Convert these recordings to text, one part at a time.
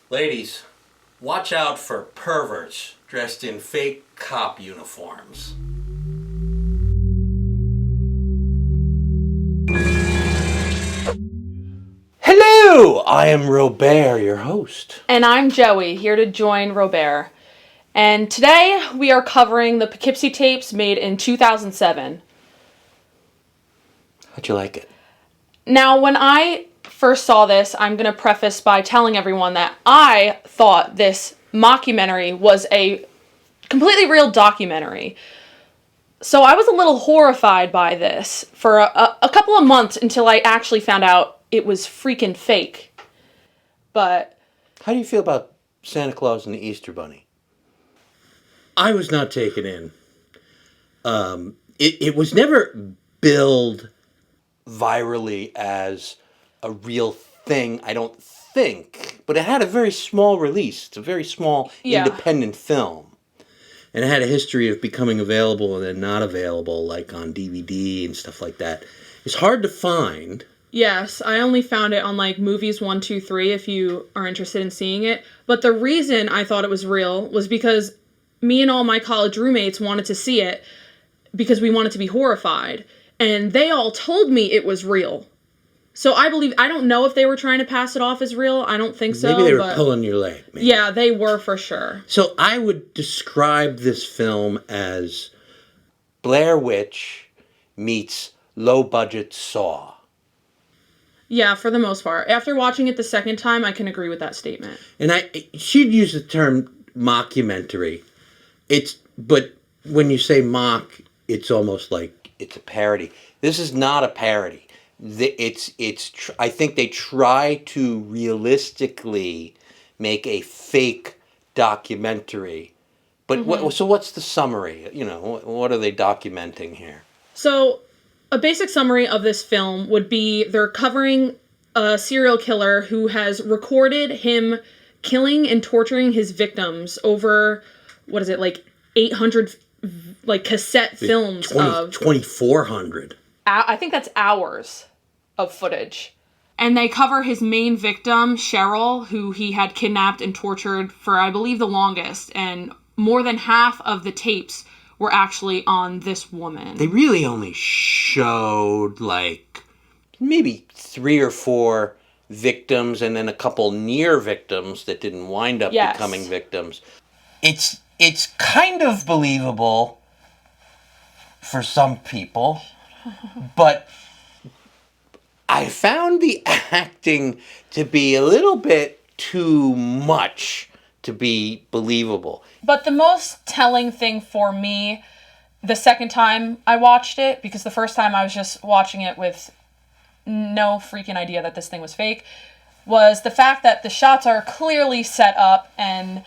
Ladies, watch out for perverts dressed in fake cop uniforms. Hello, I am Robert, your host. And I'm Joey, here to join Robert. And today we are covering the Poughkeepsie Tapes made in 2007. How'd you like it? Now, when I first saw this, I'm going to preface by telling everyone that I thought this mockumentary was a completely real documentary. So I was a little horrified by this for a couple of months until I actually found out it was freaking fake. But How do you feel about Santa Claus and the Easter Bunny? I was not taken in. It was never billed virally as a real thing, I don't think. But it had a very small release. It's a very small independent film. And it had a history of becoming available and then not available, like on DVD and stuff like that. It's hard to find. yes, I only found it on like Movies 1, 2, 3 if you are interested in seeing it. But the reason I thought it was real was because me and all my college roommates wanted to see it because we wanted to be horrified. And they all told me it was real. So I don't know if they were trying to pass it off as real. I don't think so. Maybe they were pulling your leg. Maybe. Yeah, they were for sure. So I would describe this film as Blair Witch meets low-budget Saw. Yeah, for the most part. After watching it the second time, I can agree with that statement. And she'd use the term mockumentary. But when you say mock, it's almost like it's a parody. This is not a parody. I think they try to realistically make a fake documentary. But so what's the summary? You know, what are they documenting here? So, a basic summary of this film would be they're covering a serial killer who has recorded him killing and torturing his victims over, 800 cassette films of 2,400. I think that's hours of footage. And they cover his main victim, Cheryl, who he had kidnapped and tortured for, I believe, the longest. And more than half of the tapes were actually on this woman. They really only showed, maybe 3 or 4 victims and then a couple near victims that didn't wind up becoming victims. It's kind of believable for some people, but I found the acting to be a little bit too much to be believable. But the most telling thing for me, the second time I watched it, because the first time I was just watching it with no freaking idea that this thing was fake, was the fact that the shots are clearly set up and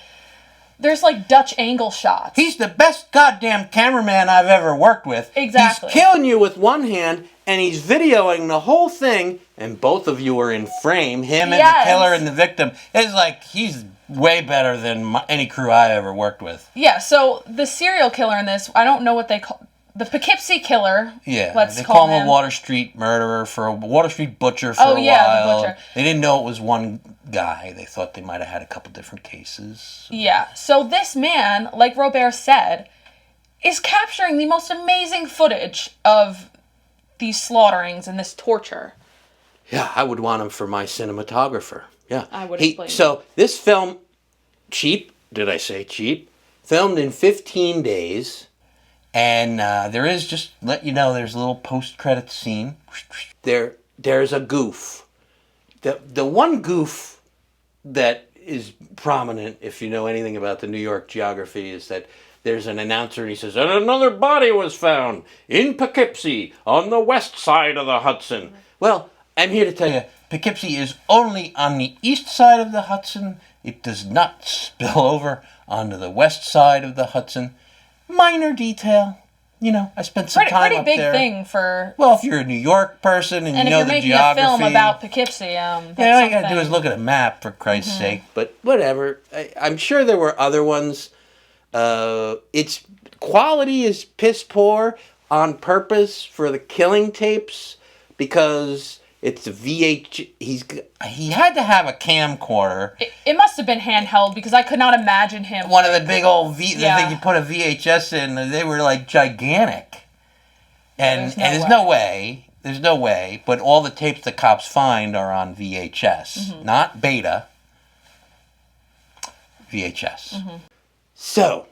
there's Dutch angle shots. He's the best goddamn cameraman I've ever worked with. Exactly. He's killing you with one hand, and he's videoing the whole thing, and both of you are in frame, him and the killer and the victim. It's like, he's way better than any crew I ever worked with. Yeah, so the serial killer in this, I don't know what they call... The Poughkeepsie Killer. Yeah, they call him a Water Street murderer, for a Water Street butcher for a while. The butcher. They didn't know it was one guy. They thought they might have had a couple different cases. Yeah, so this man, like Robert said, is capturing the most amazing footage of these slaughterings and this torture. Yeah, I would want him for my cinematographer. Yeah. I would explain. So this film, cheap, did I say cheap? Filmed in 15 days. And there is, just let you know, there's a little post-credits scene. There's a goof. The one goof that is prominent, if you know anything about the New York geography, is that there's an announcer and he says, and another body was found in Poughkeepsie on the west side of the Hudson. Well, I'm here to tell you, Poughkeepsie is only on the east side of the Hudson. It does not spill over onto the west side of the Hudson. Minor detail. You know, I spent some time up there. Pretty big thing for... Well, if you're a New York person and you know the geography... And if you're making a film about Poughkeepsie, that's all you gotta do is look at a map, for Christ's sake. But whatever. I'm sure there were other ones. Its quality is piss poor on purpose for the Killing tapes because It's a VH. He had to have a camcorder. It must have been handheld because I could not imagine him. One of the big old the thing you put a VHS in. They were like gigantic. And there's no way. There's no way. But all the tapes the cops find are on VHS, not beta. VHS. So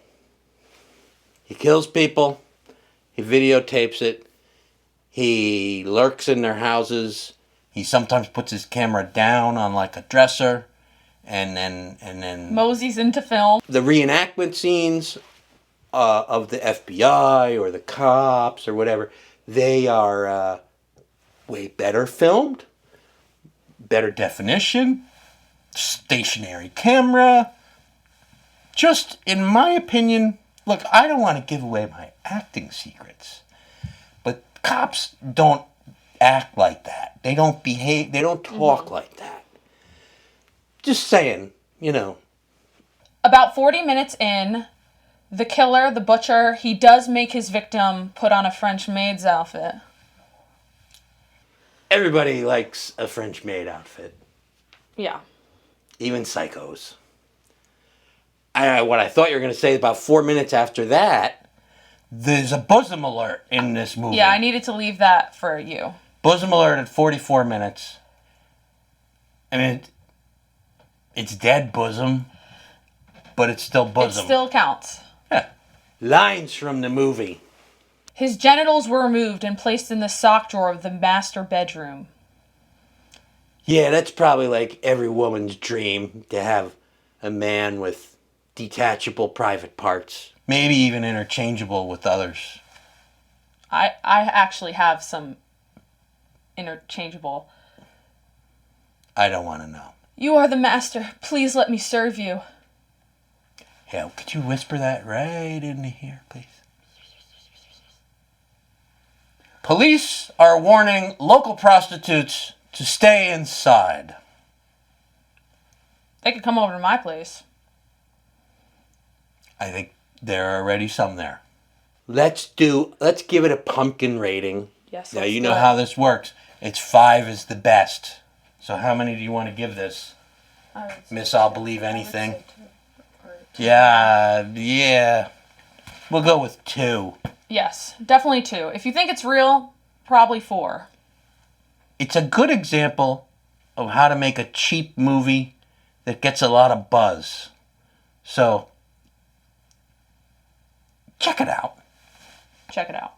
he kills people. He videotapes it. He lurks in their houses. He sometimes puts his camera down on like a dresser, and then moseys into film. The reenactment scenes of the FBI or the cops or whatever, they are way better filmed, better definition, stationary camera. Just in my opinion, look, I don't want to give away my acting secrets, but cops don't act like that. They don't behave, they don't talk like that. Just saying, you know. About 40 minutes in, the killer, the butcher, he does make his victim put on a French maid's outfit. Everybody likes a French maid outfit. Yeah. Even psychos. What I thought you were going to say about 4 minutes after that, there's a bosom alert in this movie. Yeah, I needed to leave that for you. Bosom alert at 44 minutes. I mean, it's dead bosom, but it's still bosom. It still counts. Yeah. Lines from the movie. His genitals were removed and placed in the sock drawer of the master bedroom. Yeah, that's probably like every woman's dream, to have a man with detachable private parts. Maybe even interchangeable with others. I actually have some interchangeable. I don't want to know. You are the master. Please let me serve you. Yeah, could you whisper that right into here, please? Police are warning local prostitutes to stay inside. They could come over to my place. I think there are already some there. Let's give it a pumpkin rating. Yes. Now you know how this works. It's 5 is the best. So how many do you want to give this? Miss, I'll believe anything. Yeah. We'll go with 2. Yes, definitely 2. If you think it's real, probably 4. It's a good example of how to make a cheap movie that gets a lot of buzz. So, check it out. Check it out.